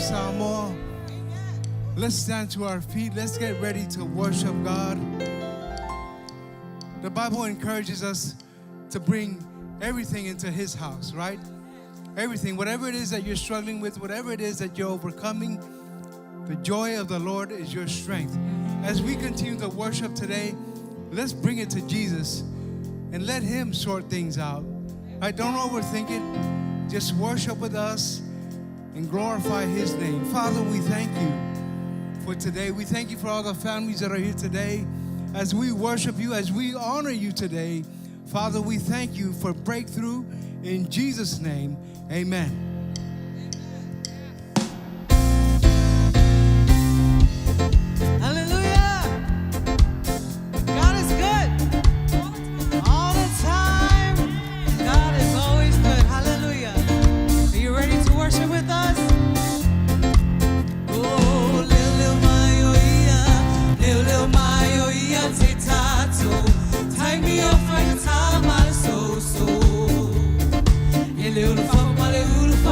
Samoa. Let's stand to our feet. Let's get ready to worship God. The Bible encourages us to bring everything into His house, right? Everything, whatever it is that you're struggling with, whatever it is that you're overcoming, the joy of the Lord is your strength. As we continue to worship today, let's bring it to Jesus and let Him sort things out. Right? Don't overthink it. Just worship with us and glorify His name. Father, we thank you for today. We thank you for all the families that are here today. As we worship you, as we honor you today, Father, we thank you for breakthrough. In Jesus' name, amen. Little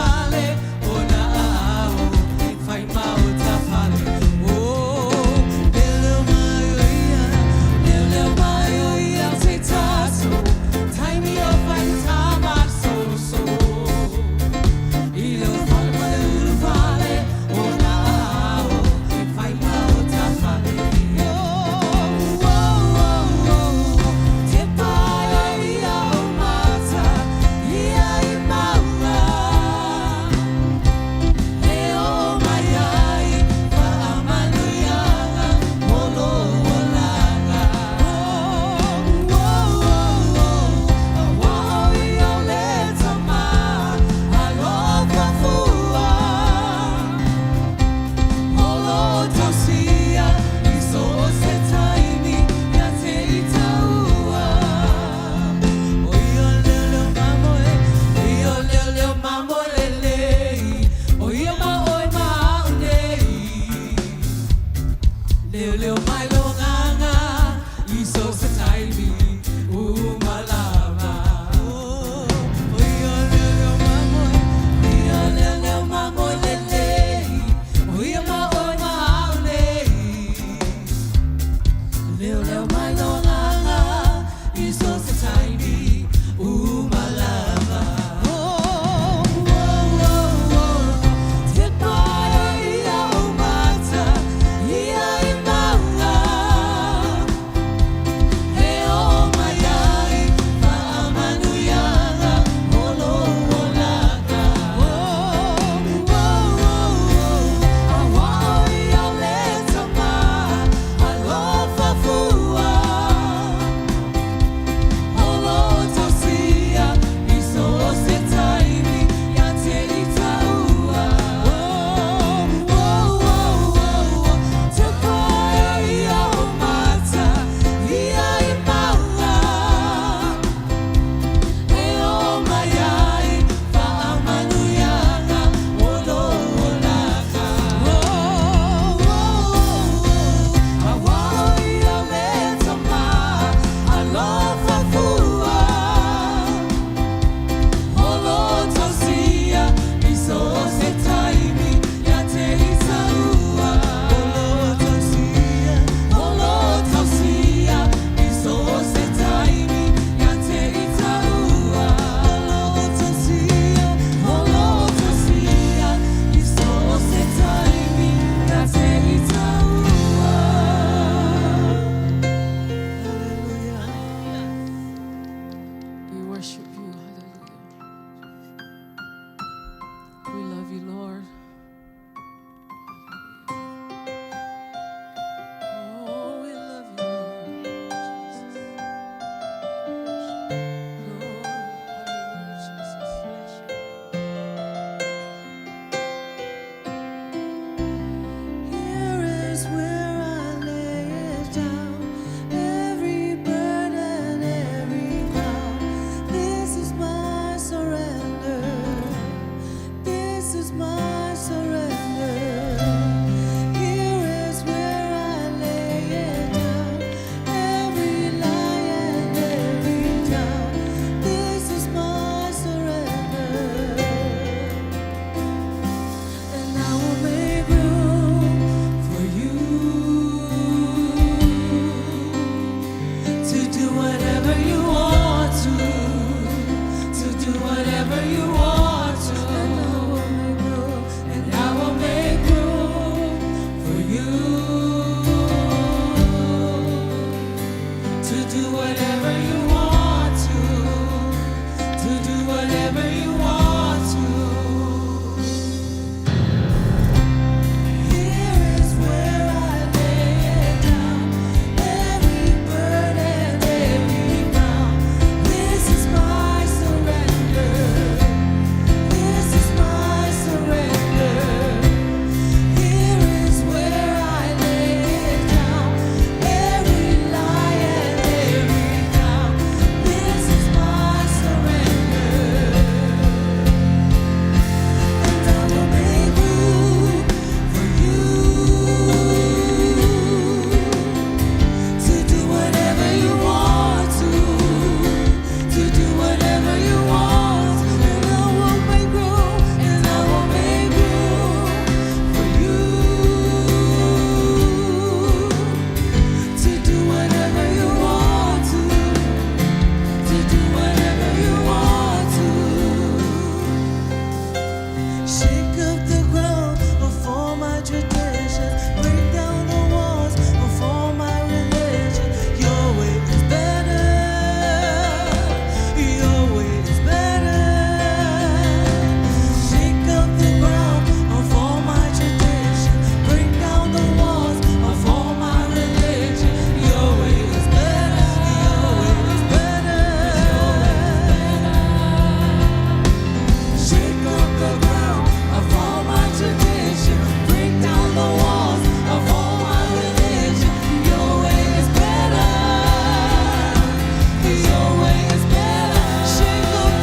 to do whatever you want to do whatever you want to. Here is where I lay down every burden, every bound. This is my surrender. This is my surrender. Here is where I lay down every lie and every doubt. This is my surrender. And I will make room for you to do whatever you want to do whatever you want. And I will make room, and I will make room for you to do whatever you want to do whatever you want to. Shake up the ground of all my traditions, break down the walls of all my religion. Your way is better. Your way is better. Shake up the ground of all my traditions, break down the walls of all my religion. Your way is better. Your way is better. Shake up the ground of all my tradition, break down the walls of all my religion. Your way is better. Your way is better. Shake up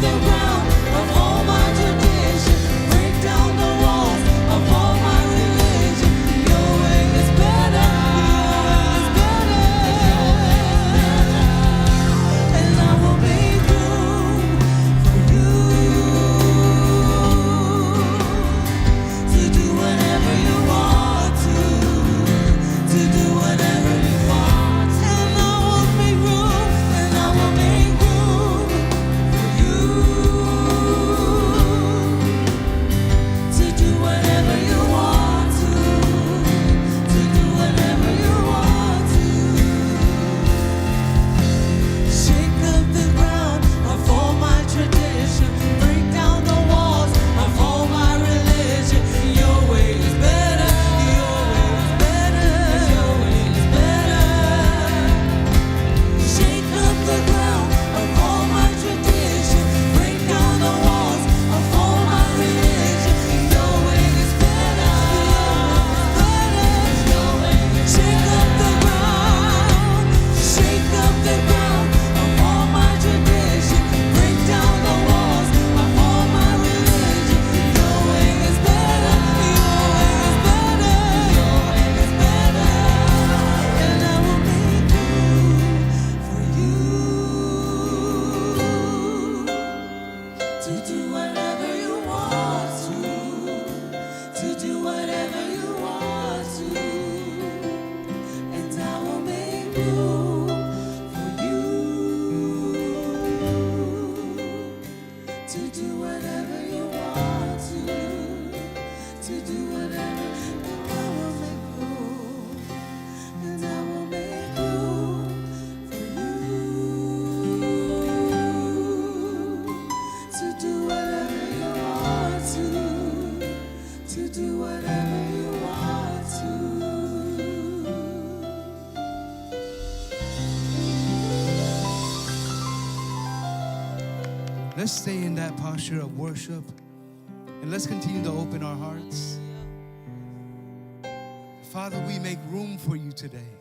the ground of all my tradition, break down the walls of all my religion. Your way is better. Your way is better. And I will make room for you to do whatever you want to do whatever you want. And I will make room, and I will make room for you to do whatever you want to do whatever you want to. Shake up the ground of all my tradition, break down the walls of all my religion. Your way is better. Your way is better. Your way is better. Shake up the ground of all my tradition, break down the walls of all my religion. Your way is better. Your way is better. Shake up the ground. Shake up the ground of all my tradition, break down the walls of all my religion. Your way is better. Your way is better. Your way is better. And I will make room for you to do whatever you want to do whatever you want to. And I will make room for you to do whatever you want to do whatever. And I will make room, and I will make room for you to do whatever you want to do whatever you want to. Let's stay in that posture of worship, and let's continue to open our hearts. Father, we make room for you today.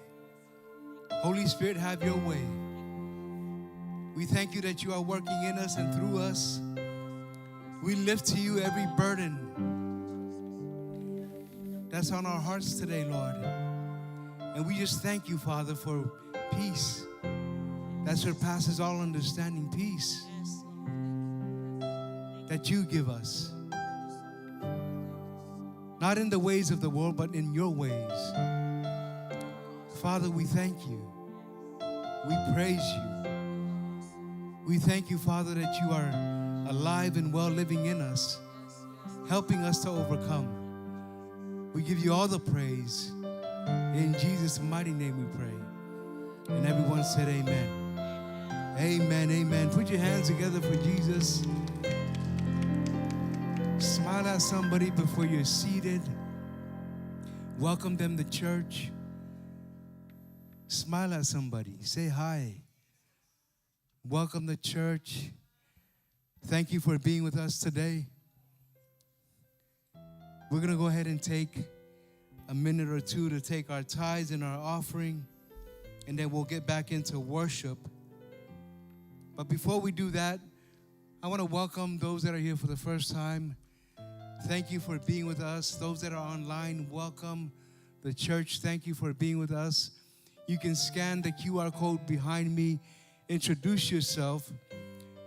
Holy Spirit, have your way. We thank you that you are working in us and through us. We lift to you every burden that's on our hearts today, Lord. And we just thank you, Father, for peace that surpasses all understanding, peace that you give us. Not in the ways of the world, but in your ways. Father, we thank you. We praise you. We thank you, Father, that you are alive and well living in us, helping us to overcome. We give you all the praise In Jesus' mighty name we pray. And everyone said amen. Amen, amen. Put your hands together for Jesus. Smile at somebody before you're seated. Welcome them to church. Smile at somebody. Say hi. Welcome to church. Thank you for being with us today. We're going to go ahead and take a minute or two to take our tithes and our offering, and then we'll get back into worship. But before we do that, I want to welcome those that are here for the first time. Thank you for being with us. Those that are online, welcome. The church, thank you for being with us. You can scan the QR code behind me, introduce yourself,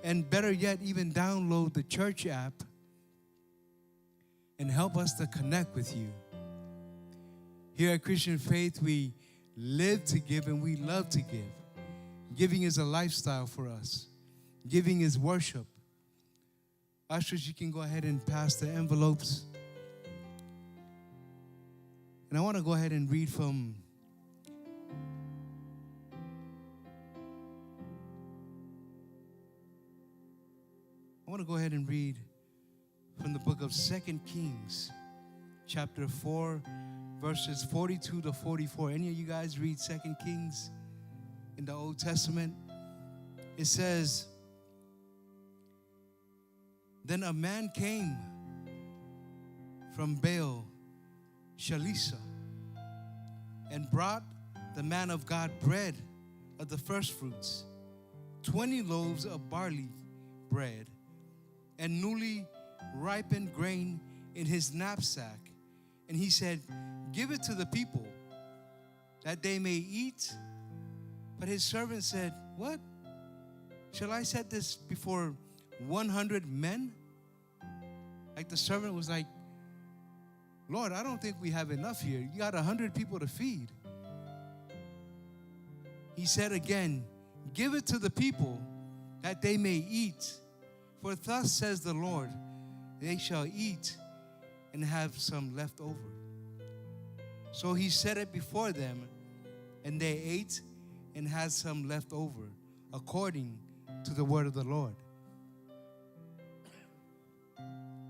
and better yet, even download the church app and help us to connect with you. Here at Christian Faith, we live to give and we love to give. Giving is a lifestyle for us. Giving is worship. Ushers, you can go ahead and pass the envelopes. And I want to go ahead and read from the book of 2 Kings, chapter 4, verses 42 to 44. Any of you guys read 2 Kings in the Old Testament? It says, "Then a man came from Baal Shalisha and brought the man of God bread of the first fruits, 20 loaves of barley bread, and newly ripened grain in his knapsack. And he said, 'Give it to the people, that they may eat.' But his servant said, 'What? Shall I set this before 100 men?' Like the servant was like, 'Lord, I don't think we have enough here. You got 100 people to feed.' He said again, 'Give it to the people, that they may eat. For thus says the Lord, they shall eat and have some left over.' So he set it before them, and they ate and had some left over, according to the word of the Lord."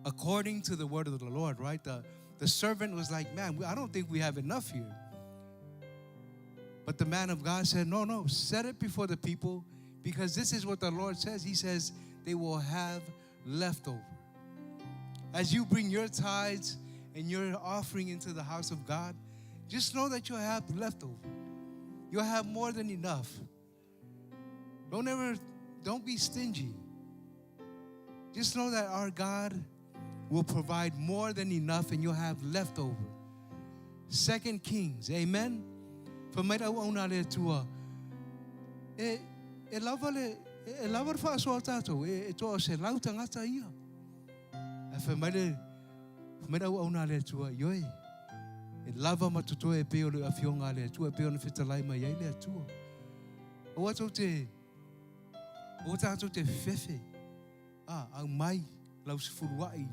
According to the word of the Lord, right? The servant was like, "Man, I don't think we have enough here." But the man of God said, no, set it before the people, because this is what the Lord says. He says they will have leftover. As you bring your tithes and your offering into the house of God, just know that you'll have leftover. You'll have more than enough. Don't be stingy. Just know that our God will provide more than enough, and you'll have leftover. 2 Kings, amen. Famera una le tua. E lava fa so tato e to se lauta ngata ia. Famera una le tua yoi. E lava matuto e pe o le afionga le tua pe o na fitalai mai le tua. O tato te fefe. Au mai lau se furuai.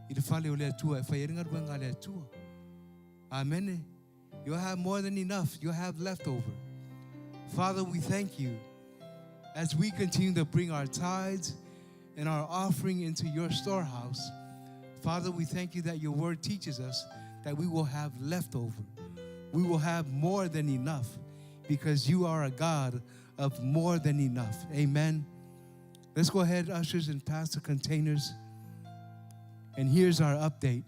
I te fale o le tua e whai eringa ruenga le tua. Amen. You'll have more than enough. You'll have leftover. Father, we thank you as we continue to bring our tithes and our offering into your storehouse. Father, we thank you that your word teaches us that we will have leftover. We will have more than enough, because you are a God of more than enough. Amen. Let's go ahead, ushers, and pass the containers. And here's our update.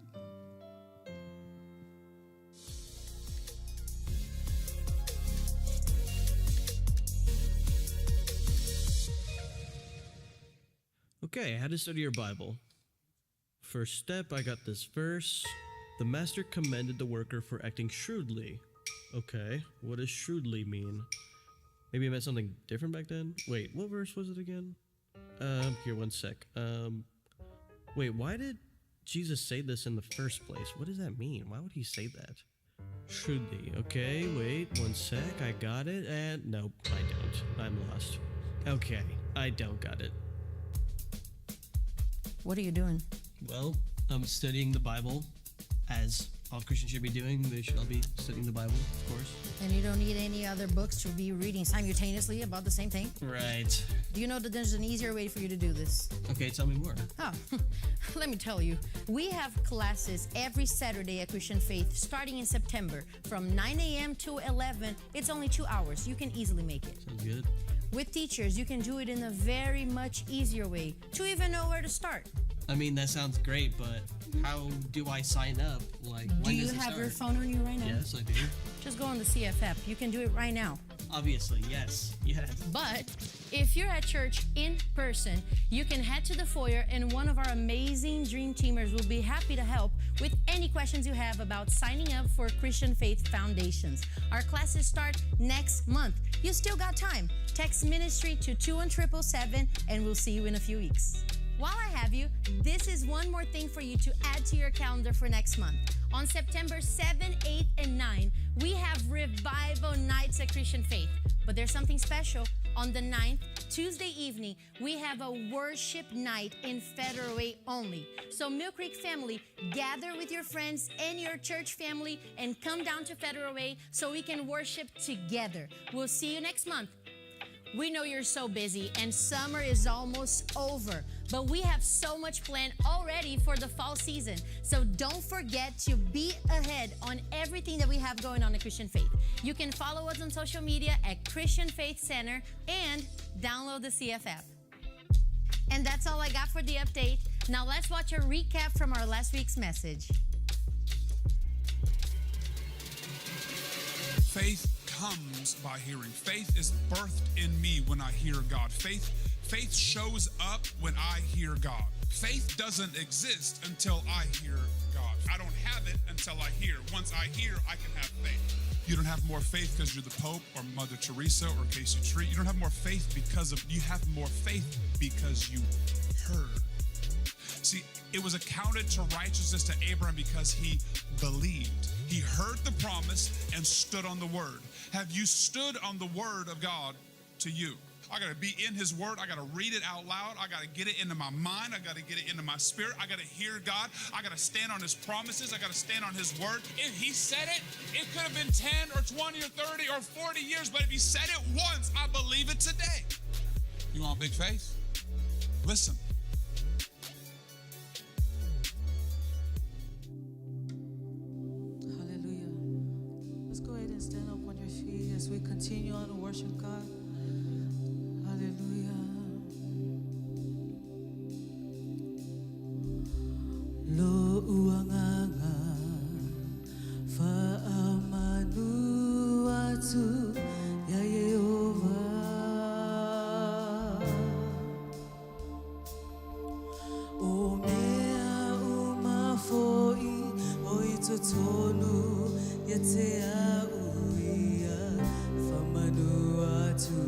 Okay, how to study your Bible. First step, I got this verse. The master commended the worker for acting shrewdly. Okay, what does shrewdly mean? Maybe it meant something different back then? Wait, what verse was it again? Here, one sec. Wait, why did Jesus say this in the first place? What does that mean? Why would he say that? Shrewdly. Okay, wait, one sec. I got it, and nope, I don't. I'm lost. Okay, I don't got it. What are you doing? Well, I'm studying the Bible as all Christians should be doing. They should all be studying the Bible, of course. And you don't need any other books to be reading simultaneously about the same thing. Right. Do you know that there's an easier way for you to do this? Okay, tell me more. Oh, let me tell you. We have classes every Saturday at Christian Faith starting in September from 9 a.m. to 11. It's only 2 hours. You can easily make it. Sounds good. With teachers, you can do it in a very much easier way to even know where to start. I mean, that sounds great, but how do I sign up? Like, Do when you does it have start? your phone on you right now? Yes, I do. Just go on the CF app. You can do it right now. Obviously, yes. Yes. But if you're at church in person, you can head to the foyer and one of our amazing Dream Teamers will be happy to help with any questions you have about signing up for Christian Faith Foundations. Our classes start next month. You still got time. Text ministry to 21777 and we'll see you in a few weeks. While I have you, this is one more thing for you to add to your calendar for next month. On September 7, 8, and 9, we have Revival Nights at Christian Faith. But there's something special. On the 9th, Tuesday evening, we have a worship night in Federal Way only. So Mill Creek family, gather with your friends and your church family and come down to Federal Way so we can worship together. We'll see you next month. We know you're so busy and summer is almost over, but we have so much planned already for the fall season. So don't forget to be ahead on everything that we have going on at Christian Faith. You can follow us on social media at Christian Faith Center and download the CF app. And that's all I got for the update. Now let's watch a recap from our last week's message. Faith comes by hearing. Faith is birthed in me when I hear God. Faith shows up when I hear God. Faith doesn't exist until I hear God. I don't have it until I hear. Once I hear, I can have faith. You don't have more faith because you're the Pope or Mother Teresa or Casey Tree. You don't have more faith because of, you have more faith because you heard. See, it was accounted to righteousness to Abraham because he believed. He heard the promise and stood on the word. Have you stood on the word of God to you? I got to be in his word. I got to read it out loud. I got to get it into my mind. I got to get it into my spirit. I got to hear God. I got to stand on his promises. I got to stand on his word. If he said it, it could have been 10 or 20 or 30 or 40 years, but if he said it once, I believe it today. You want big faith? Listen. Hallelujah. Let's go ahead and stand up on your feet as we continue on to worship God. Hallelujah. Lo uanganga faamanu atu ya Yehova. O mea umafoi o itotonu yetea uia famanu atu.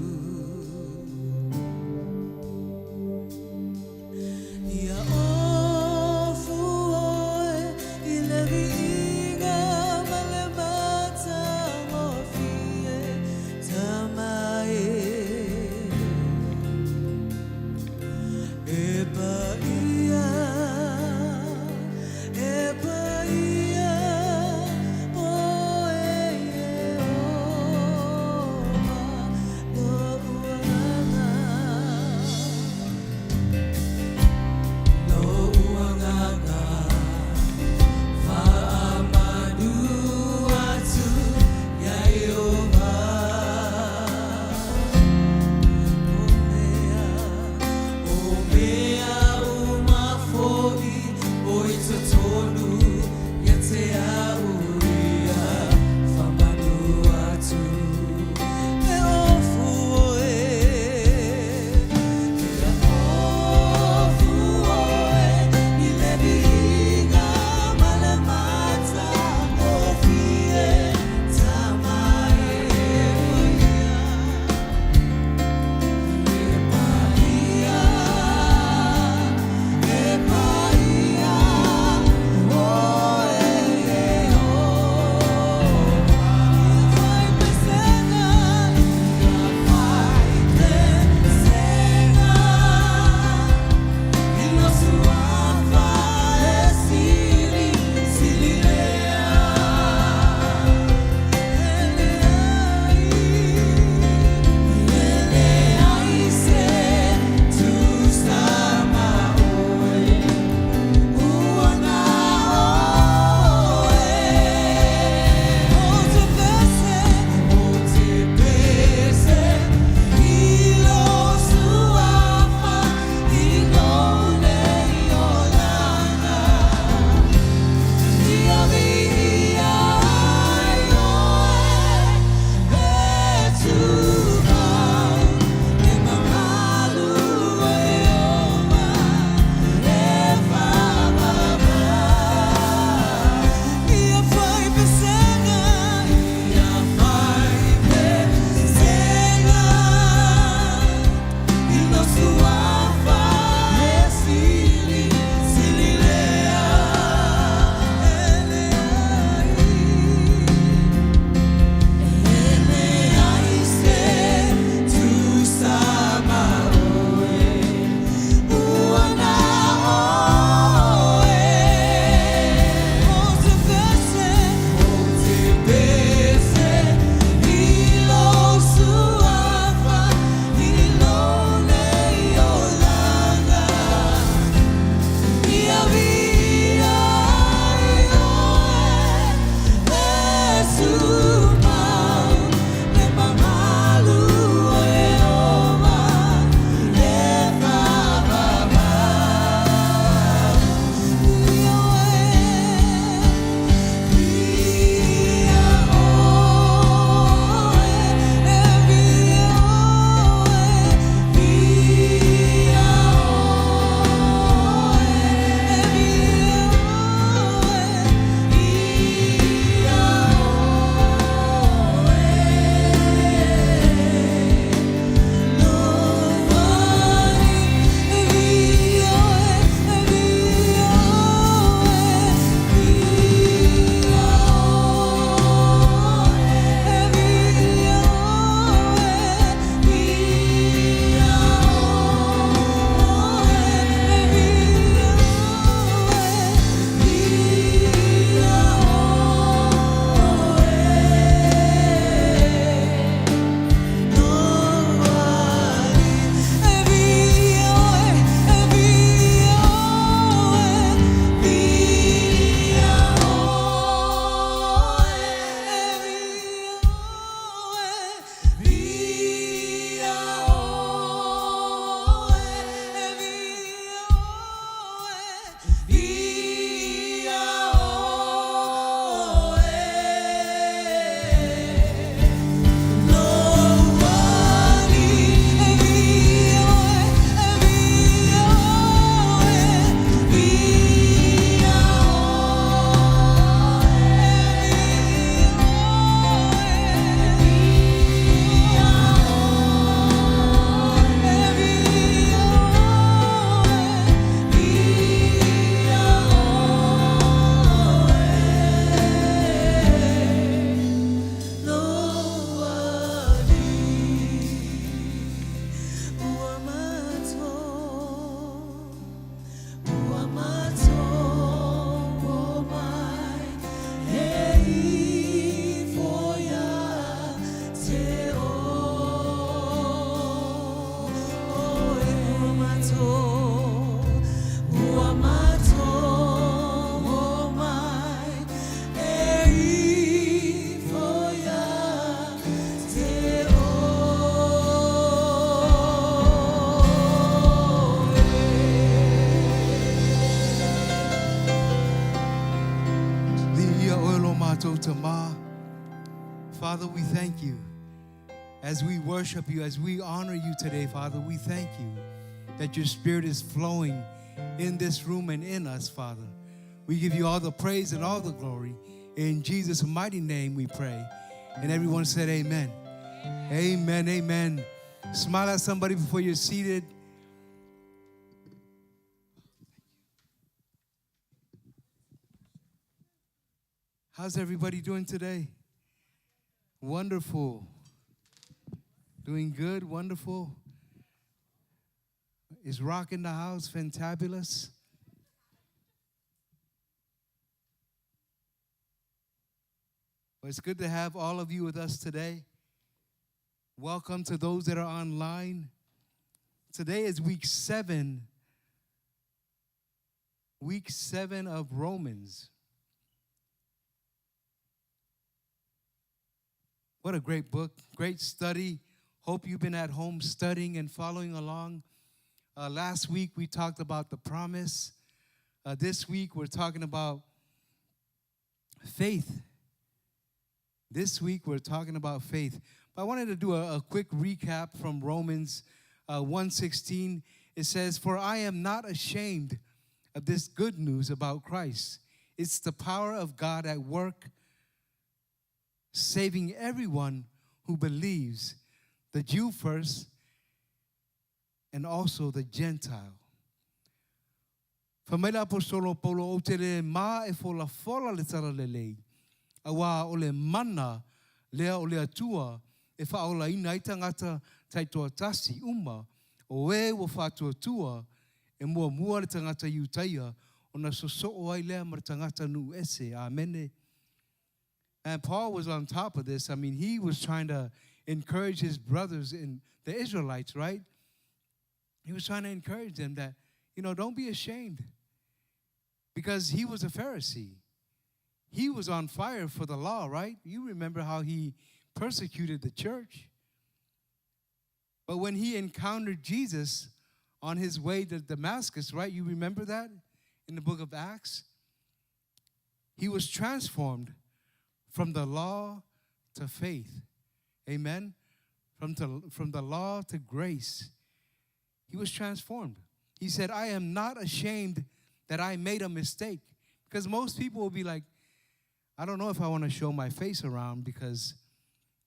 te o e mato ua mato o mai e I foia te Liia oilo mātou tama. Father, we thank you as we worship you, as we honor you today, Father. We thank you that your spirit is flowing in this room and in us, Father. We give you all the praise and all the glory. In Jesus' mighty name we pray. And everyone said amen. Amen, amen. Smile at somebody before you're seated. How's everybody doing today? Wonderful. Doing good, wonderful. Is Rock in the house? Fantabulous. Well, it's good to have all of you with us today. Welcome to those that are online. Today is week 7 of Romans. What a great book, great study. Hope you've been at home studying and following along. Last week we talked about the promise. This week we're talking about faith. This week we're talking about faith. But I wanted to do a quick recap from Romans 1:16. It says, "For I am not ashamed of this good news about Christ. It's the power of God at work, saving everyone who believes, the Jew first, and also the Gentile." Whamaila apostolo Paulo o te re mā e fola le tara le lei. Awa o le mana lea o le atua e whaola ina i tangata taitoa tasi uma o e wo whātua tua e mua le tangata iutaia o na soso ai lea mar tangata nu ese. Amene. And Paul was on top of this. I mean, he was trying to encourage his brothers in the Israelites, right? He was trying to encourage them that, don't be ashamed. Because he was a Pharisee. He was on fire for the law, right? You remember how he persecuted the church. But when he encountered Jesus on his way to Damascus, right? You remember that in the book of Acts? He was transformed from the law to faith. Amen? From the law to grace. He was transformed. He said, "I am not ashamed that I made a mistake." Because most people will be like, "I don't know if I want to show my face around because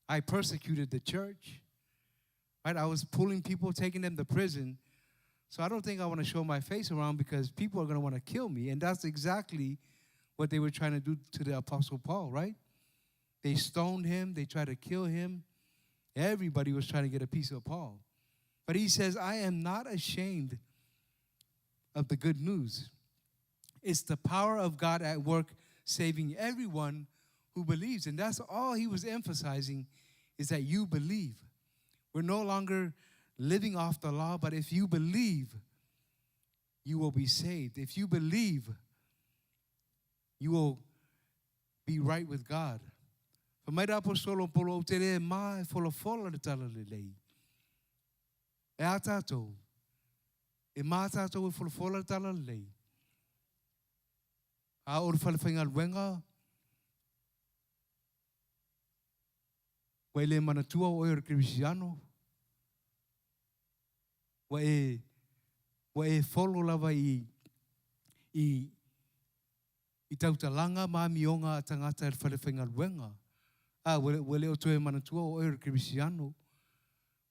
I persecuted the church." Right? I was pulling people, taking them to prison. So I don't think I want to show my face around because people are going to want to kill me. And that's exactly what they were trying to do to the Apostle Paul, right? They stoned him. They tried to kill him. Everybody was trying to get a piece of Paul. But he says, "I am not ashamed of the good news. It's the power of God at work, saving everyone who believes." And that's all he was emphasizing, is that you believe. We're no longer living off the law, but if you believe, you will be saved. If you believe, you will be right with God. Whamaira apostolo Paulo o te re mā e wholofola le tala le lei. E a tātou. E mā tātou e wholofola le tala le lei. A ora whalewhainga luenga. Wa le manatua o e Kristiyano. Wa e wholo lava i tautalanga mā mionga a tangata e whalewhainga luenga. Wale o toe manatua o ere Kristiyano.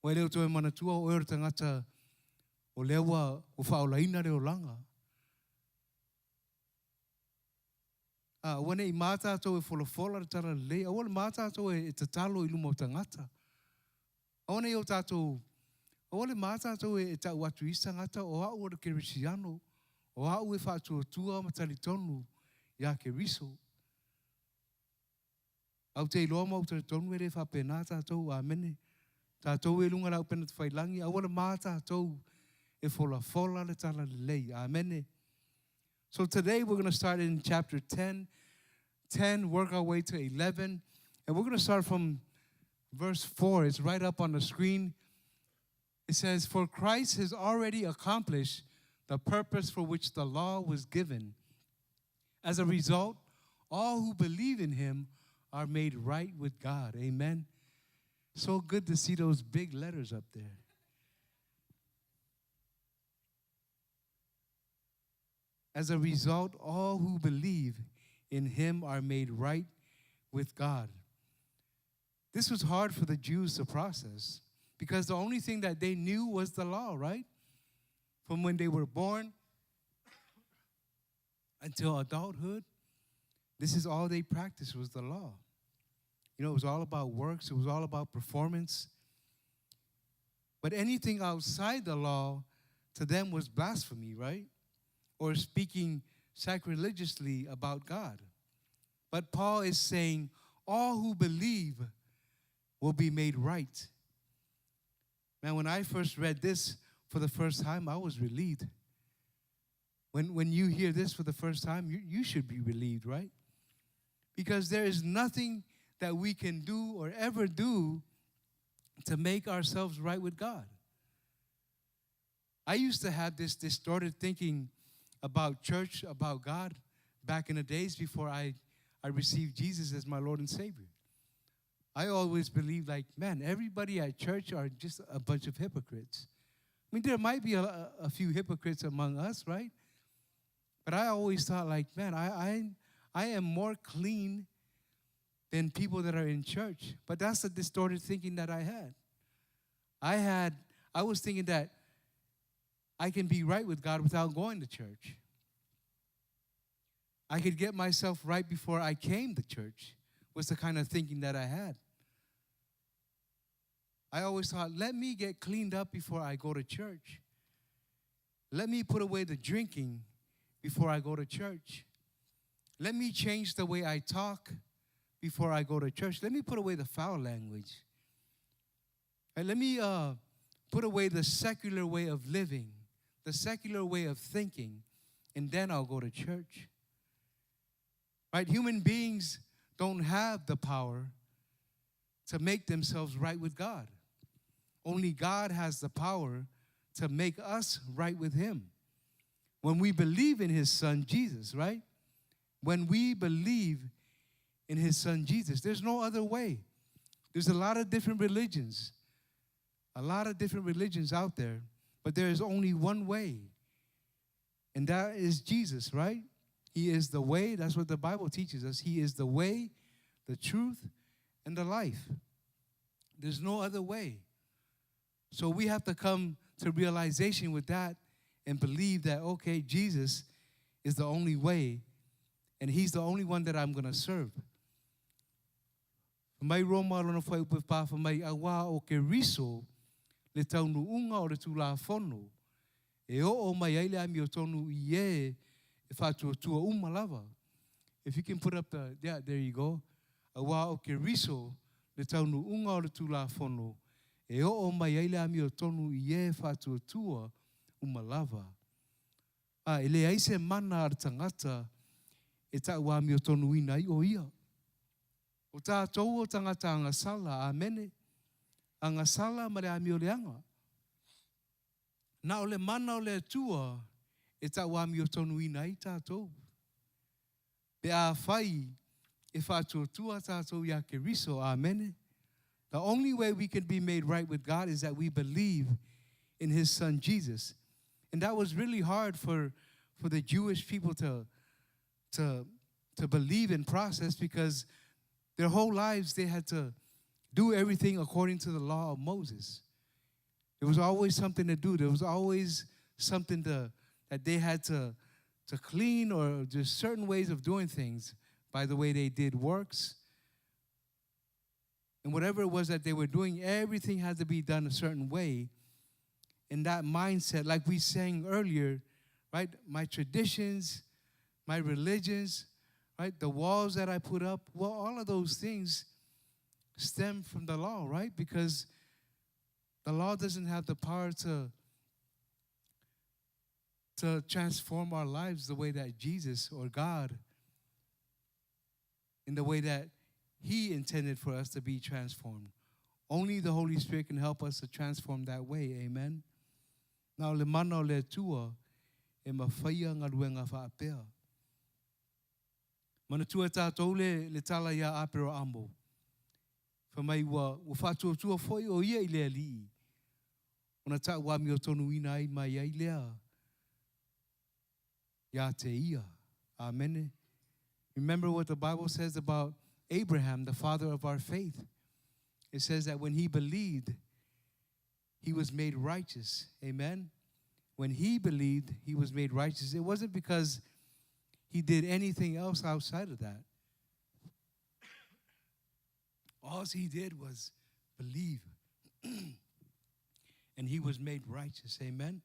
Wale o toe manatua o ere tangata o lewa o whaolaina reo langa. Wane I mātātou e wholofola re tara lei. Wane mātātou e tatalo I lumo tangata. Wane o tātou, wane mātātou e tau atu isa ngata o au ere Kristiyano. O au e whātua tua matalitonu ia ke riso. Au te iloa mau te tonu ere whapena tātou, amene. Tātou e lunga lau pena te whailangi, awara mā tātou e fola le tala le lei, amene. So today we're going to start in chapter 10, work our way to 11, and we're going to start from verse 4. It's right up on the screen. It says, "For Christ has already accomplished the purpose for which the law was given. As a result, all who believe in him are made right with God." Amen. So good to see those big letters up there. As a result, all who believe in him are made right with God. This was hard for the Jews to process because the only thing that they knew was the law, right? From when they were born until adulthood, this is all they practiced was the law. You know, it was all about works. It was all about performance. But anything outside the law to them was blasphemy, right? Or speaking sacrilegiously about God. But Paul is saying all who believe will be made right. Man, when I first read this for the first time, I was relieved. When you hear this for the first time, you should be relieved, right? Because there is nothing that we can do or ever do to make ourselves right with God. I used to have this distorted thinking about church, about God, back in the days before I received Jesus as my Lord and Savior. I always believed, like, man, everybody at church are just a bunch of hypocrites. I mean, there might be a few hypocrites among us, right? But I always thought, like, man, I am more clean than people that are in church. But that's the distorted thinking that I had. I was thinking that I can be right with God without going to church. I could get myself right before I came to church, was the kind of thinking that I had. I always thought, let me get cleaned up before I go to church. Let me put away the drinking before I go to church. Let me change the way I talk before I go to church. Let me put away the foul language. And let me put away the secular way of living, the secular way of thinking, and then I'll go to church. Right? Human beings don't have the power to make themselves right with God. Only God has the power to make us right with him. When we believe in his son, Jesus, right? When we believe in his son, Jesus, there's no other way. There's a lot of different religions out there, but there is only one way, and that is Jesus, right? He is the way. That's what the Bible teaches us. He is the way, the truth, and the life. There's no other way. So we have to come to realization with that and believe that, okay, Jesus is the only way, and he's the only one that I'm going to serve. Mai Roma lona fai upe pāwha mai awa o ke riso le taunu unga o le tula whono. E o mai aile ami o tonu i e whātua tua lava. If you can put up the, yeah, there you go. Awa o ke riso le taunu unga o le tula whono. E o mai aile ami o tonu i e whātua tua lava. Ele aise mana ar tangata e tau ami o tonu ina i o ia. O tātou o tangata angasala, amene. Angasala mare ami o leanga. Na o le mana o le atua, e tau ami o tonu ina i tātou. Pe a whai, e whātua tua tātou ia ke riso, amene. The only way we can be made right with God is that we believe in his son Jesus. And that was really hard for the Jewish people to believe and process, because their whole lives they had to do everything according to the law of Moses. There was always something to do. There was always something that they had to clean, or just certain ways of doing things by the way they did works. And whatever it was that they were doing, everything had to be done a certain way. In that mindset, like we sang earlier, right? My traditions, my religions, right? The walls that I put up, well, all of those things stem from the law, right? Because the law doesn't have the power to transform our lives the way that Jesus or God, in the way that He intended for us to be transformed. Only the Holy Spirit can help us to transform that way. Amen. Now le mana o le tua e mawhaia ngā ruenga whaapea. Mana tua tātou le tala ia apero ambo. Whamai wa whātua tua foi o ia I lea li. Ona tā wami o tonu ina ai mai ai lea. Ya te ia. Amen. Remember what the Bible says about Abraham, the father of our faith. It says that when he believed, he was made righteous. Amen. When he believed, he was made righteous. It wasn't because he did anything else outside of that. All he did was believe. And he was made righteous. Amen.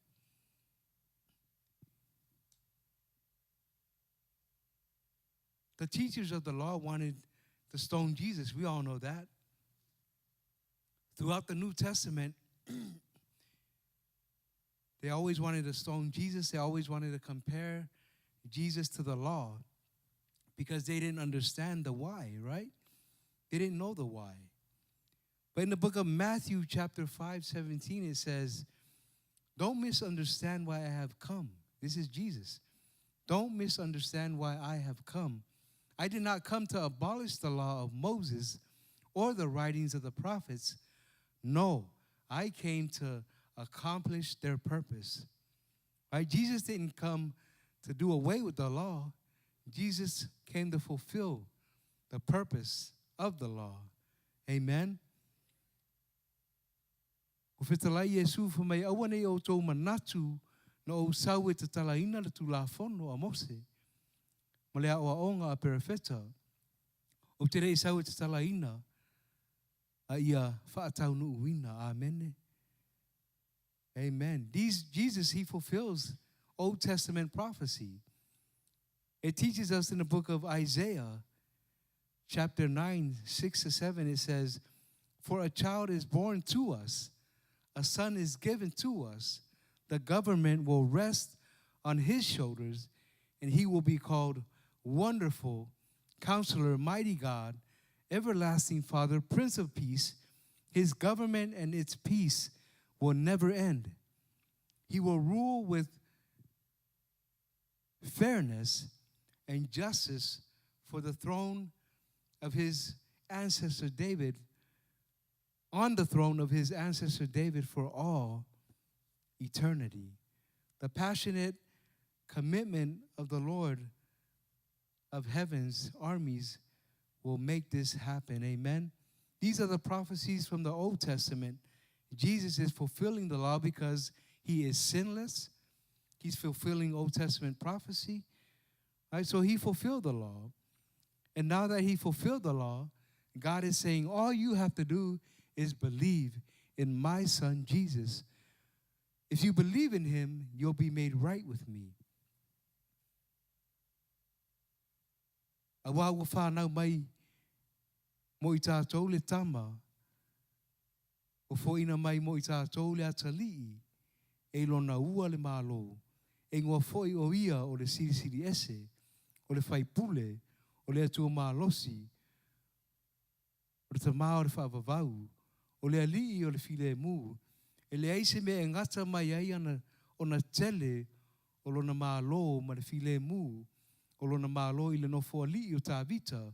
The teachers of the law wanted to stone Jesus. We all know that. Throughout the New Testament, they always wanted to stone Jesus. They always wanted to compare Jesus to the law because they didn't understand the why, right? They didn't know the why. But in the book of Matthew, chapter 5:17, it says, don't misunderstand why I have come. This is Jesus. Don't misunderstand why I have come. I did not come to abolish the law of Moses or the writings of the prophets. No, I came to accomplish their purpose. Right? Jesus didn't come to do away with the law. Jesus came to fulfill the purpose of the law. Amen. O whetalai Yesu whamai awane o tō manatu na o sau e te talaina le tulafono a Mose. Ma lea o aonga a perefeta. O te rei sau e te talaina a ia whaatau nu uina. Amen. Amen. Jesus, he fulfills Old Testament prophecy. It teaches us in the book of Isaiah, chapter 9, 6-7, it says, for a child is born to us, a son is given to us, the government will rest on his shoulders, and he will be called Wonderful, Counselor, Mighty God, Everlasting Father, Prince of Peace. His government and its peace will never end. He will rule with fairness and justice for the throne of his ancestor David, on the throne of his ancestor David for all eternity. The passionate commitment of the Lord of heaven's armies will make this happen. Amen. These are the prophecies from the Old Testament. Jesus is fulfilling the law because he is sinless. He's fulfilling Old Testament prophecy. Right? So he fulfilled the law. And now that he fulfilled the law, God is saying, all you have to do is believe in my son Jesus. If you believe in him, you'll be made right with me. Awa ua whanau mai mo I tātou le tama. O foina mai mo I tātou le atalii. E lona ua le malo. E ngua foi o ia o le sirisiri ese. O le whaipule. O le atua malosi. O le tamao le whaavavau. O le alii o le file mu. E le aise me e ngata mai ai ana o na tele o lona malo ma le file mu. O lona malo I le nofo alii o tā vita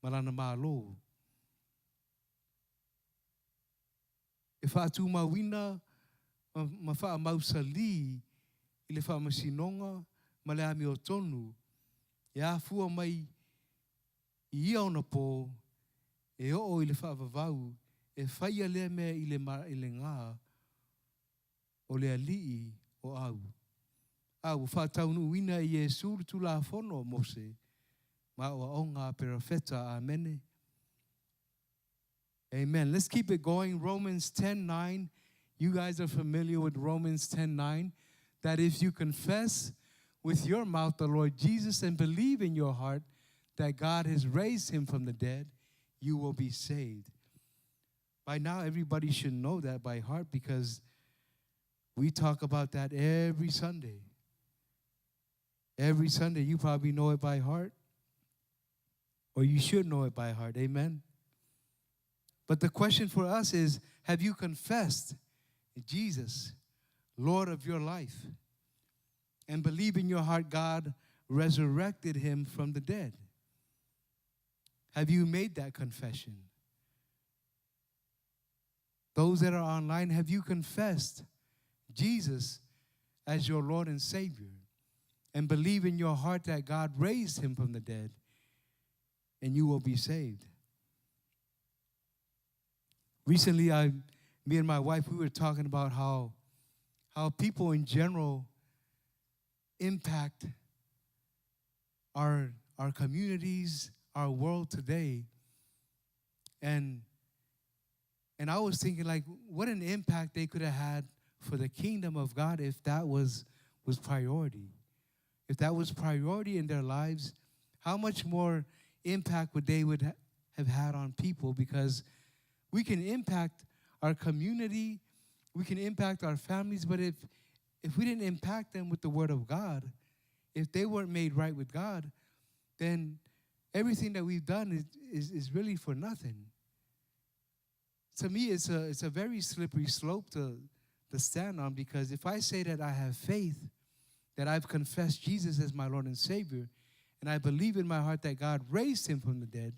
ma lana malo. E whaatu mawina ma wha mausali I le wha masinonga ma le ami o tonu. E a fua mai I ia ona po e o I le wha vavau e whaia lea mea I le ngā o le alii o au. Au whaataunu uina I Yesu tu la fono o Mose. Ma o ngā perafeta. Amen. Amen. Let's keep it going. Romans 10:9. You guys are familiar with Romans 10:9. That if you confess with your mouth the Lord Jesus and believe in your heart that God has raised him from the dead, you will be saved. By now, everybody should know that by heart because we talk about that every Sunday. Every Sunday, you probably know it by heart, or you should know it by heart. Amen? But the question for us is, have you confessed Jesus, Lord of your life, and believe in your heart God resurrected him from the dead? Have you made that confession? Those that are online, have you confessed Jesus as your Lord and Savior and believe in your heart that God raised him from the dead and you will be saved? Recently, me and my wife, we were talking about how people in general impact our communities, our world today. And I was thinking, like, what an impact they could have had for the kingdom of God if that was priority. If that was priority in their lives, how much more impact would they have had on people? Because we can impact our community, we can impact our families, but if we didn't impact them with the word of God, if they weren't made right with God, then everything that we've done is really for nothing. To me, it's a very slippery slope to stand on, because if I say that I have faith, that I've confessed Jesus as my Lord and Savior, and I believe in my heart that God raised him from the dead,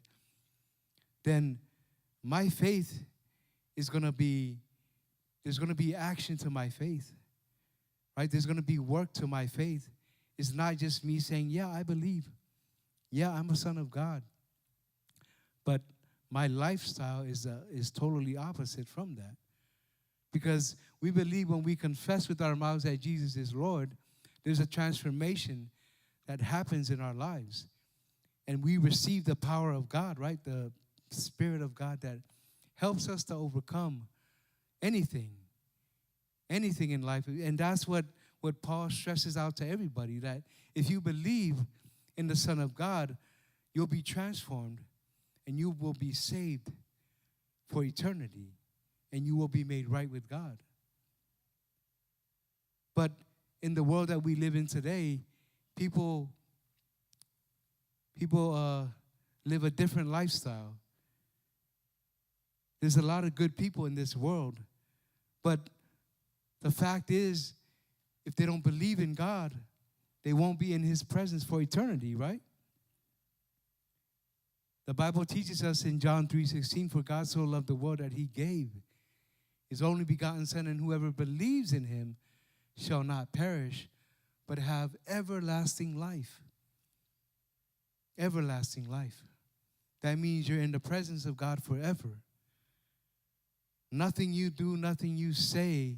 then my faith is going to be, there's going to be action to my faith, right? There's going to be work to my faith. It's not just me saying, yeah, I believe. Yeah, I'm a son of God. But my lifestyle is totally opposite from that. Because we believe when we confess with our mouths that Jesus is Lord, there's a transformation that happens in our lives. And we receive the power of God, right? The Spirit of God that helps us to overcome anything in life. And that's what Paul stresses out to everybody, that if you believe in the Son of God, you'll be transformed and you will be saved for eternity and you will be made right with God. But in the world that we live in today, people live a different lifestyle. There's a lot of good people in this world, but the fact is, if they don't believe in God, they won't be in his presence for eternity, right? The Bible teaches us in John 3:16, for God so loved the world that he gave his only begotten Son, and whoever believes in him shall not perish, but have everlasting life. Everlasting life. That means you're in the presence of God forever. Nothing you do, nothing you say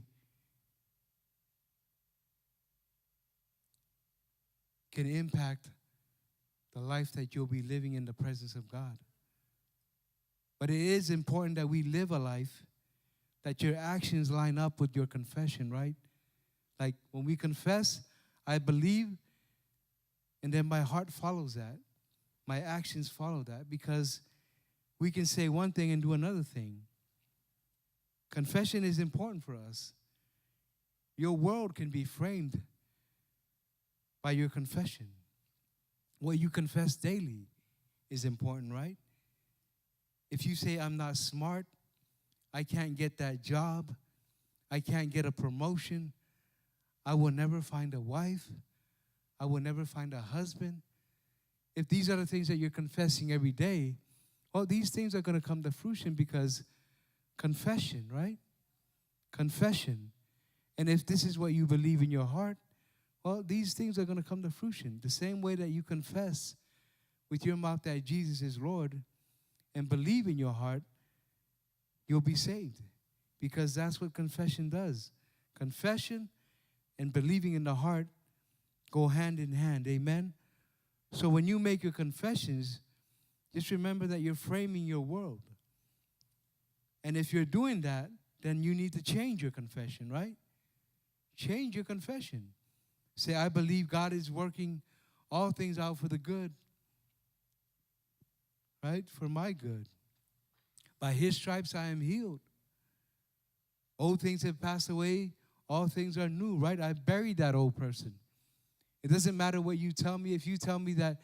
can impact the life that you'll be living in the presence of God. But it is important that we live a life that your actions line up with your confession, right? Like when we confess, I believe, and then my heart follows that. My actions follow that, because we can say one thing and do another thing. Confession is important for us. Your world can be framed by your confession. What you confess daily is important, right? If you say, I'm not smart, I can't get that job, I can't get a promotion, I will never find a wife, I will never find a husband. If these are the things that you're confessing every day, well, these things are going to come to fruition because confession, right? Confession. And if this is what you believe in your heart, well, these things are going to come to fruition. The same way that you confess with your mouth that Jesus is Lord and believe in your heart, you'll be saved, because that's what confession does. Confession and believing in the heart go hand in hand. Amen? So when you make your confessions, just remember that you're framing your world. And if you're doing that, then you need to change your confession, right? Change your confession. Say, I believe God is working all things out for the good right? For my good. By his stripes I am healed. Old things have passed away. All things are new, right? I buried that old person. It doesn't matter what you tell me. If you tell me that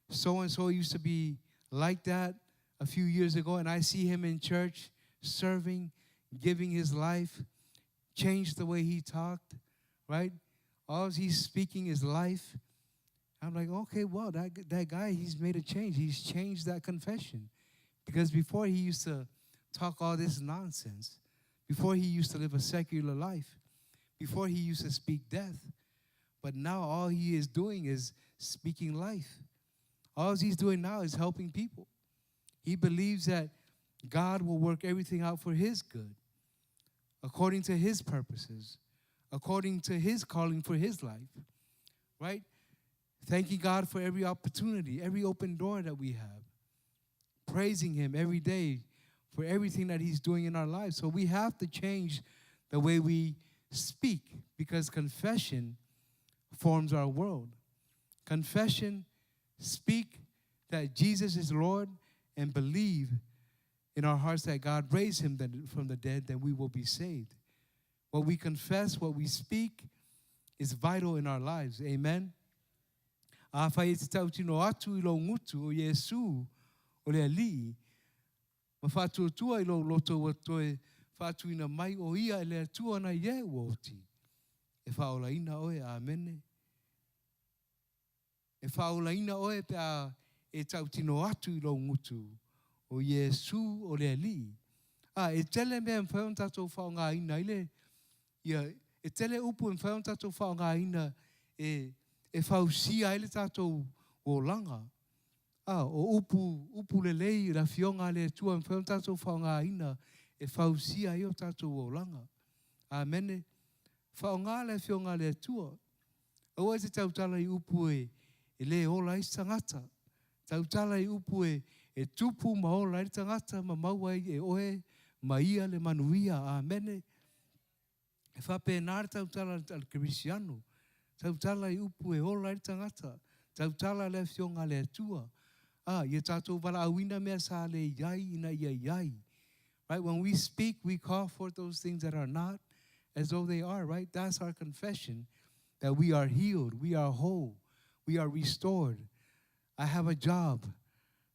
so-and-so used to be like that a few years ago, and I see him in church serving, giving his life, changed the way he talked, right? All he's speaking is life. I'm like, okay, well, that guy, he's made a change. He's changed that confession. Because before he used to talk all this nonsense. Before he used to live a secular life. Before he used to speak death. But now all he is doing is speaking life. All he's doing now is helping people. He believes that God will work everything out for his good, according to his purposes, according to his calling for his life, right? Thanking God for every opportunity, every open door that we have. Praising him every day for everything that he's doing in our lives. So we have to change the way we speak, because confession forms our world. Confession, speak that Jesus is Lord, and believe in our hearts that God raised him from the dead, that we will be saved. What we confess, what we speak, is vital in our lives. Amen. Whai te tau tino atu I lo ngutu o Yesu o le alii. Ma whātuatua I lo loto watoe whātuina mai o ia e le atua na ie uoti. E whaolaina oe, amene. E whaolaina oe pe a e tau tino atu I lo ngutu o Yesu o le alii. E tele mea mwhaion tatou whaonga ina ile. E tele upu mwhaion tatou whaonga ina e whausia ele tatou o langa. O upu le lei la fionga le tua mwhaion tatou whaonga ina e whausia io tatou o langa. Amene. Whaonga le fionga le tua. Oa te tautala I upu e le ola I tangata. Tautala I upu e tupu ma ola I tangata ma maua e oe ma ia le manuia. Amene. E whape nāre tautala al Krisiano. Tautala I upu e ola I tangata. Tautala le fionga le tua. Ia tātou wala awina mea sa le iai ina ia iai. Right? When we speak, we call forth those things that are not as though they are, right? That's our confession, that we are healed, we are whole, we are restored. I have a job,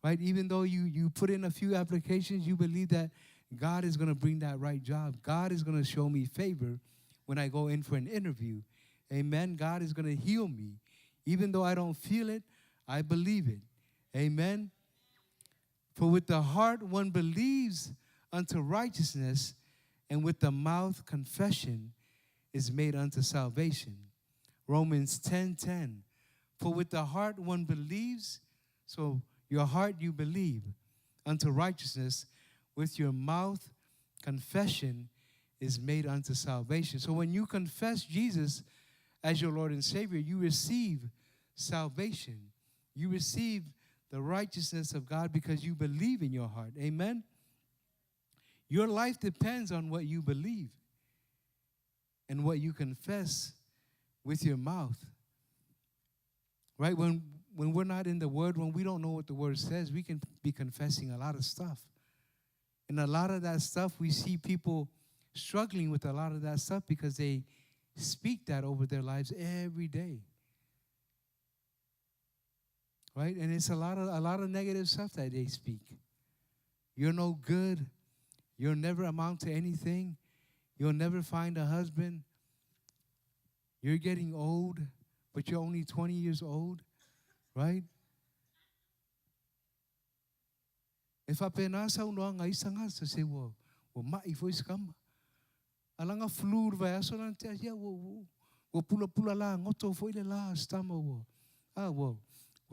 right? Even though you put in a few applications, you believe that God is going to bring that right job. God is going to show me favor when I go in for an interview. Amen. God is going to heal me. Even though I don't feel it, I believe it. Amen. For with the heart one believes unto righteousness, and with the mouth confession is made unto salvation. Romans 10:10. For with the heart one believes, so your heart you believe, unto righteousness, with your mouth confession is made unto salvation. So when you confess Jesus as your Lord and Savior, you receive salvation. You receive the righteousness of God because you believe in your heart. Amen? Your life depends on what you believe and what you confess with your mouth. Right? When we're not in the Word, when we don't know what the Word says, we can be confessing a lot of stuff. And a lot of that stuff, we see people struggling with a lot of that stuff because they speak that over their lives every day. Right? And it's a lot of negative stuff that they speak. You're no good. You'll never amount to anything. You'll never find a husband. You're getting old, but you're only 20 years old, right? If I pena sa unoanga isanga sa se wo mai foi skama. Alanga flur vai aso lan te ya wo pula la ngoto foi le la stama wo. Wo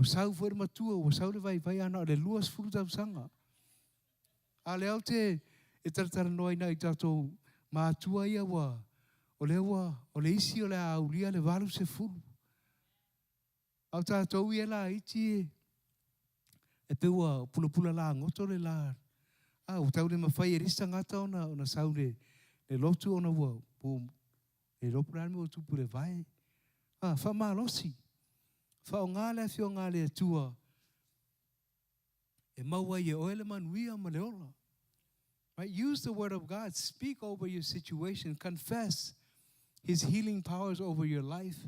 sau foi matua wo sau le vai ana le luas fruta sanga. Ale alte e taratara noa ina I tātou mātua ia wa o le isi o le aulia le walu se fulu. Au tātou ia la iti e peua pula la ngoto le la. O tau le mawhai e risa ngata ona sau le lotu ona wa le lopu rani o tupu le vai. Wha maa losi. Wha o ngā le fio ngā le tua E maua ye oele manuia ma leola. Right? Use the word of God. Speak over your situation. Confess his healing powers over your life.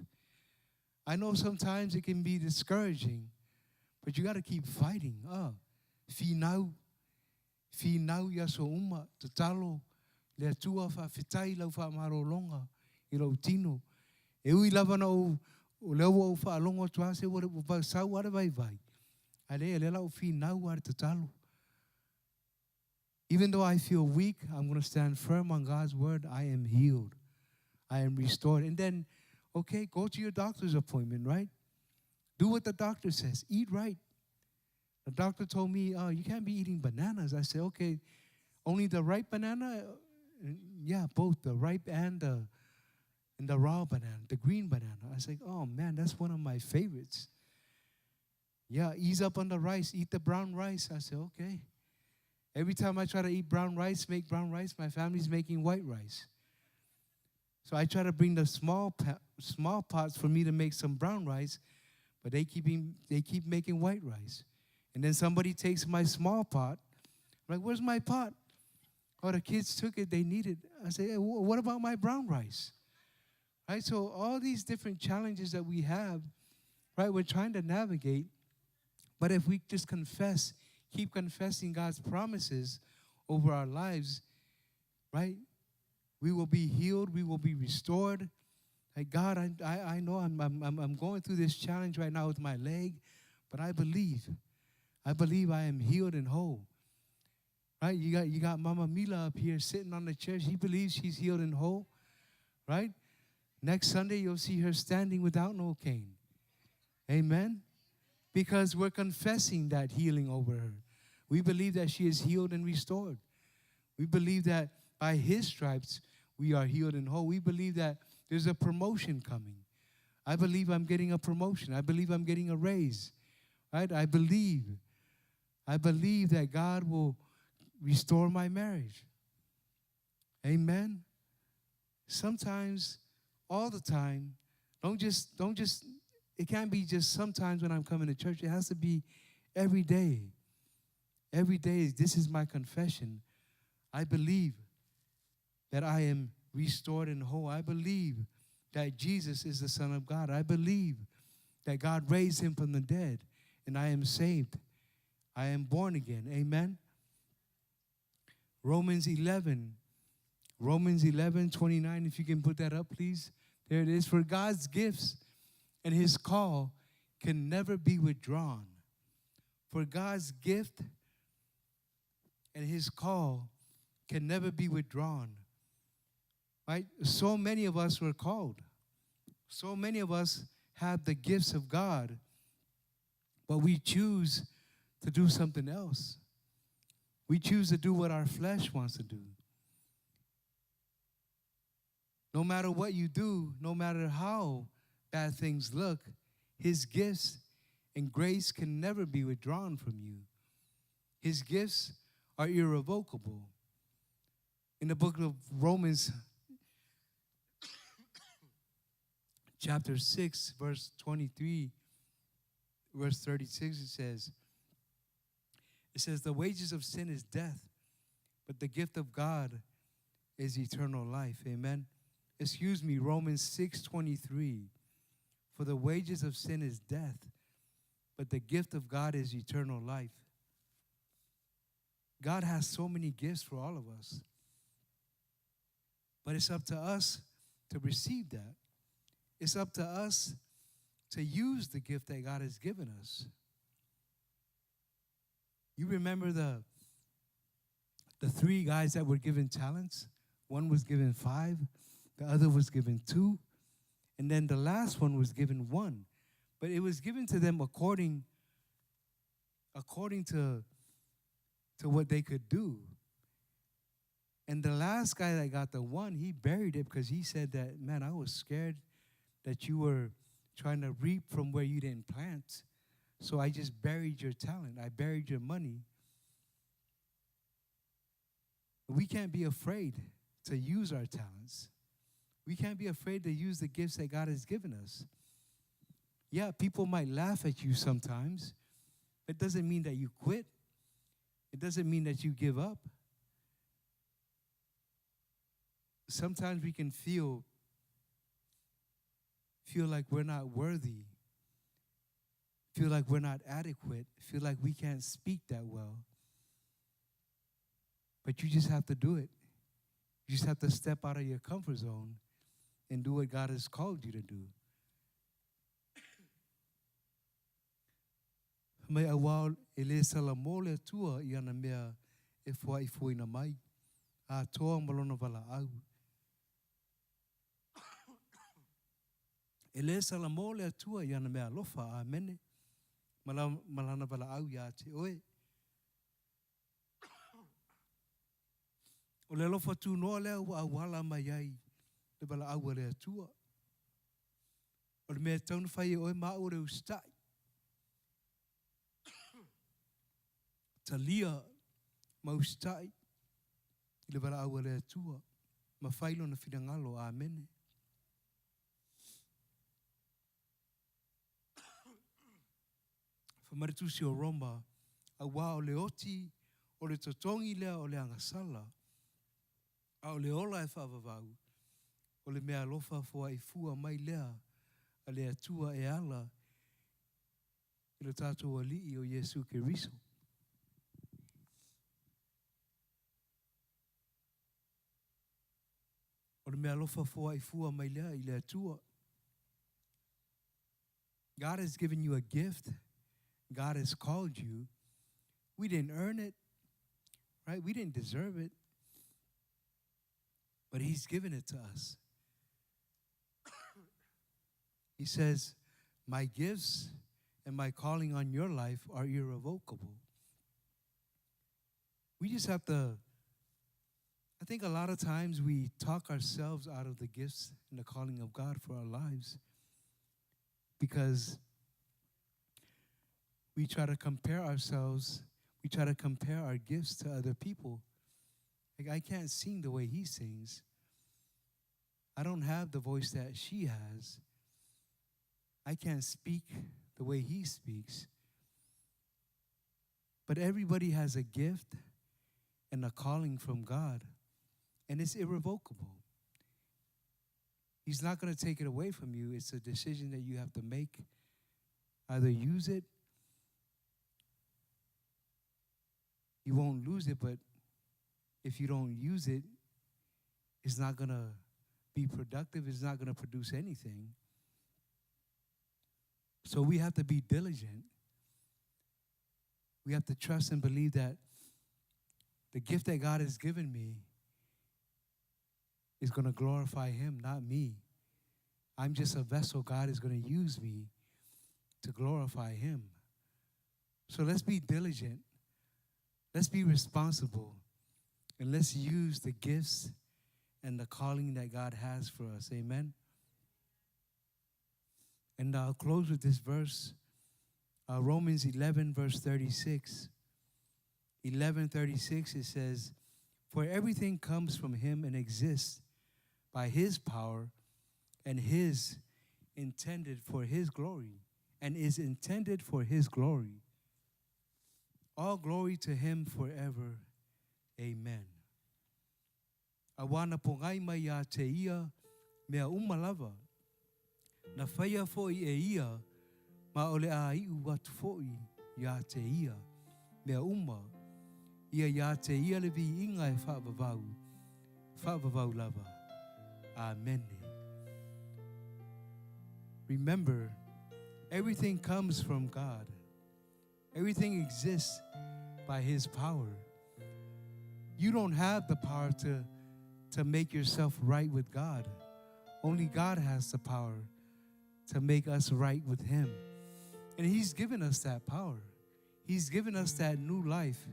I know sometimes it can be discouraging, but you got to keep fighting. Finau ya so uma, tatalo, le atua fa fitai lau fa marolonga, I lau tino. E ui lava na o leo o fa alonga tua se wale pa sau wale vai vai. Ale lau finau ar tatalo. Even though I feel weak, I'm going to stand firm on God's word. I am healed. I am restored. And then, okay, go to your doctor's appointment, right? Do what the doctor says. Eat right. The doctor told me, you can't be eating bananas. I said, okay, only the ripe banana? Yeah, both the ripe and the raw banana, the green banana. I said, oh, man, that's one of my favorites. Yeah, ease up on the rice. Eat the brown rice. I said, okay. Every time I try to eat brown rice, make brown rice, my family's making white rice. So I try to bring the small pots for me to make some brown rice, but they keep making white rice. And then somebody takes my small pot. I'm like, where's my pot? Oh, the kids took it. They need it. I say, hey, what about my brown rice? Right? So all these different challenges that we have, right, we're trying to navigate. But if we just keep confessing God's promises over our lives, right, we will be healed. We will be restored. Like, God, I know I'm going through this challenge right now with my leg, but I believe I am healed and whole. Right? You got Mama Mila up here sitting on the chair. She believes she's healed and whole. Right? Next Sunday, you'll see her standing without no cane. Amen? Because we're confessing that healing over her. We believe that she is healed and restored. We believe that by his stripes, we are healed and whole. We believe that there's a promotion coming. I believe I'm getting a promotion. I believe I'm getting a raise. Right? I believe that God will restore my marriage. Amen? Sometimes, all the time, don't just, it can't be just sometimes when I'm coming to church. It has to be every day. Every day, this is my confession. I believe that I am restored and whole. I believe that Jesus is the Son of God. I believe that God raised him from the dead, and I am saved. I am born again. Amen? Romans 11:29, if you can put that up, please. There it is. For God's gifts and his call can never be withdrawn. For God's gift and his call can never be withdrawn. Right? So many of us were called. So many of us have the gifts of God, but we choose to do something else. We choose to do what our flesh wants to do. No matter what you do, no matter how bad things look, his gifts and grace can never be withdrawn from you. His gifts are irrevocable. In the book of Romans, chapter 6, verse 23, verse 36, it says, the wages of sin is death, but the gift of God is eternal life. Amen. Romans 6:23. For the wages of sin is death, but the gift of God is eternal life. God has so many gifts for all of us. But it's up to us to receive that. It's up to us to use the gift that God has given us. You remember the three guys that were given talents? One was given 5, the other was given 2, and then the last one was given 1. But it was given to them according to what they could do. And the last guy that got the 1, he buried it because he said that, man, I was scared that you were trying to reap from where you didn't plant. So I just buried your talent. I buried your money. We can't be afraid to use our talents. We can't be afraid to use the gifts that God has given us. Yeah, people might laugh at you sometimes. It doesn't mean that you quit. It doesn't mean that you give up. Sometimes we can feel like we're not worthy, feel like we're not adequate, feel like we can't speak that well. But you just have to do it. You just have to step out of your comfort zone and do what God has called you to do. Mai awal ele salamole tua I ana mea e foi na mai. A toa malona vala au. Ele salamole tua I ana mea lofa amene. Malana vala au ya te oe. O le lofa tu noa lea ua awala mai ai. Le vala au le atua. O le mea taunu whai oe maa ore ustai. Talia maustai. I le vala au le atua. Ma whailo na whirangalo. Amene. Whamaritusi o Roma. A wā o le oti. O le totongi lea o le angasala. A o le ola e whaavavau. O le mea lofa fua I fua mai lea. A le atua e ala. I le tātou alii o Yesu Keriso. O le mea lofa fua I fua mai lea I le atua. God has given you a gift. God has called you. We didn't earn it. Right? We didn't deserve it. But He's given it to us. He says, my gifts and my calling on your life are irrevocable. We just have to, I think a lot of times we talk ourselves out of the gifts and the calling of God for our lives because we try to compare ourselves, we try to compare our gifts to other people. Like, I can't sing the way he sings. I don't have the voice that she has. I can't speak the way he speaks. But everybody has a gift and a calling from God, and it's irrevocable. He's not going to take it away from you. It's a decision that you have to make. Either use it, you won't lose it, but if you don't use it, it's not going to be productive. It's not going to produce anything. So we have to be diligent. We have to trust and believe that the gift that God has given me is going to glorify him, not me. I'm just a vessel. God is going to use me to glorify him. So let's be diligent. Let's be responsible. And let's use the gifts and the calling that God has for us. Amen. And I'll close with this verse. Romans 11, verse 36. 11:36, it says, for everything comes from him and exists by his power and his intended for his glory and is intended for his glory. All glory to him forever. Amen. Awana pongai mai ya te ia mea umalava. Na whaia foi e ia ma ole a iu watu foi ya te ia mea uma. Ia ya te ia le vi inga e whaavavau. Whaavavau lava. Amen. Remember, everything comes from God. Everything exists by his power. You don't have the power to make yourself right with God. Only God has the power to make us right with him. And he's given us that power. He's given us that new life.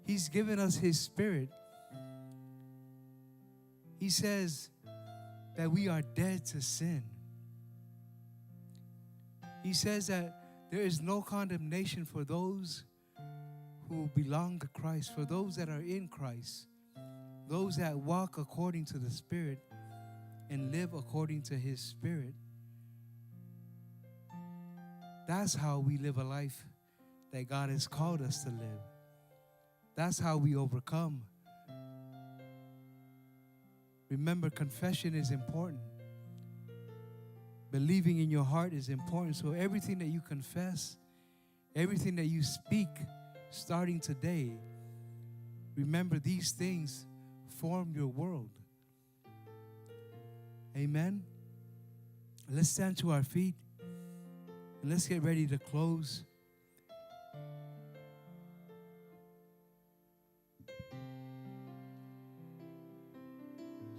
He's given us his spirit. He says that we are dead to sin. He says that there is no condemnation for those who belong to Christ, for those that are in Christ, those that walk according to the Spirit and live according to his Spirit. That's how we live a life that God has called us to live. That's how we overcome. Remember, confession is important. Believing in your heart is important. So everything that you confess, everything that you speak, starting today, remember these things form your world. Amen. Let's stand to our feet and let's get ready to close.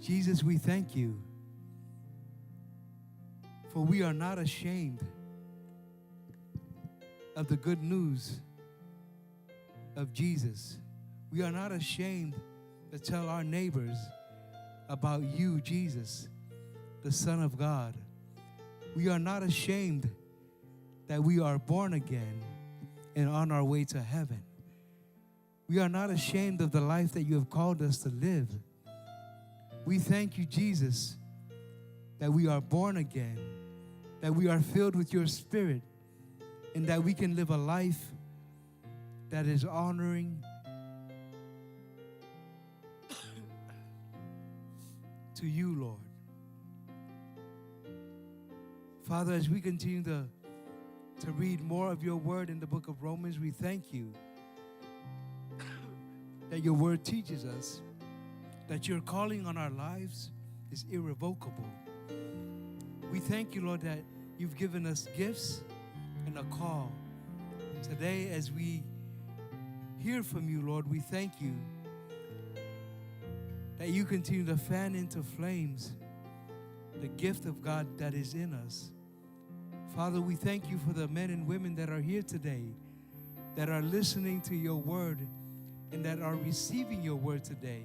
Jesus, we thank you, for we are not ashamed of the good news of Jesus. We are not ashamed to tell our neighbors about you, Jesus, the Son of God. We are not ashamed that we are born again and on our way to heaven. We are not ashamed of the life that you have called us to live. We thank you, Jesus, that we are born again, that we are filled with your Spirit, and that we can live a life that is honoring to you, Lord. Father, as we continue to read more of your word in the book of Romans, we thank you that your word teaches us that your calling on our lives is irrevocable. We thank you, Lord, that you've given us gifts and a call. Today, as we hear from you, Lord, we thank you that you continue to fan into flames the gift of God that is in us. Father, we thank you for the men and women that are here today, that are listening to your word and that are receiving your word today.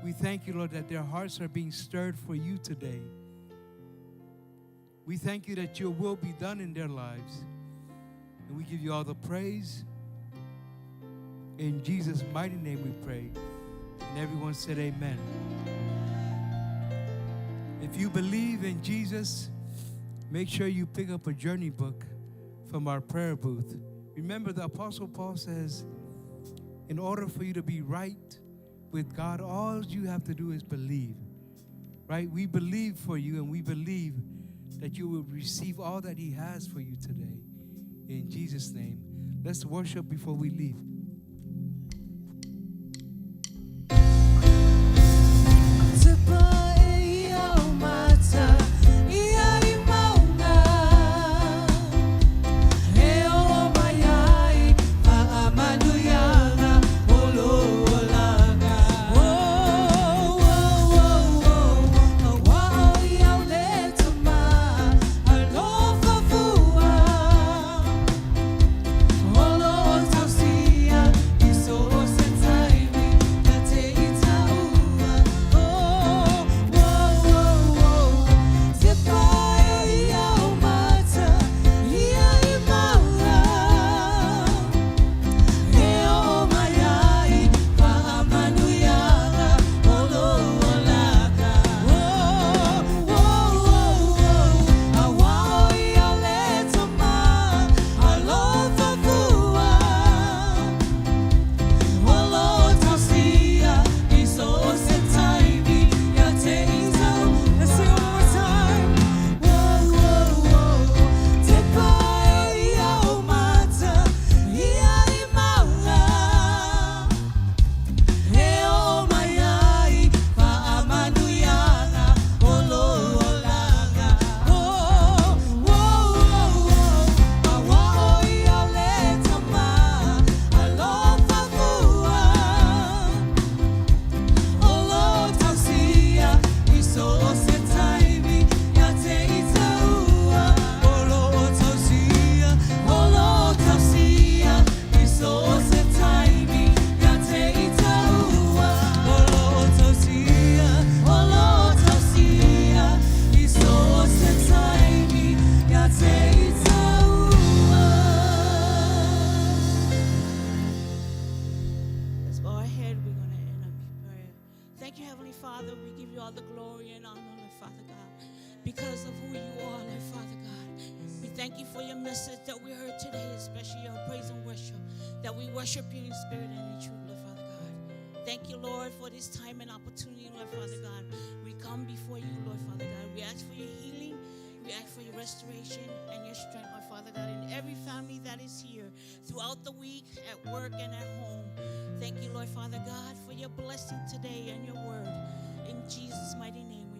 We thank you, Lord, that their hearts are being stirred for you today. We thank you that your will be done in their lives. And we give you all the praise. In Jesus' mighty name we pray. And everyone said amen. If you believe in Jesus, make sure you pick up a journey book from our prayer booth. Remember, the Apostle Paul says, in order for you to be right with God, all you have to do is believe, right? We believe for you, and we believe that you will receive all that he has for you today. In Jesus' name, let's worship before we leave. Because of who you are, Lord Father God. We thank you for your message that we heard today, especially your praise and worship. that we worship you in spirit and in truth, Lord Father God. Thank you, Lord, for this time and opportunity, Lord Father God. We come before you, Lord Father God. We ask for your healing. We ask for your restoration and your strength, Lord Father God, in every family that is here throughout the week, at work and at home. Thank you, Lord Father God, for your blessing today and your word. In Jesus' mighty name.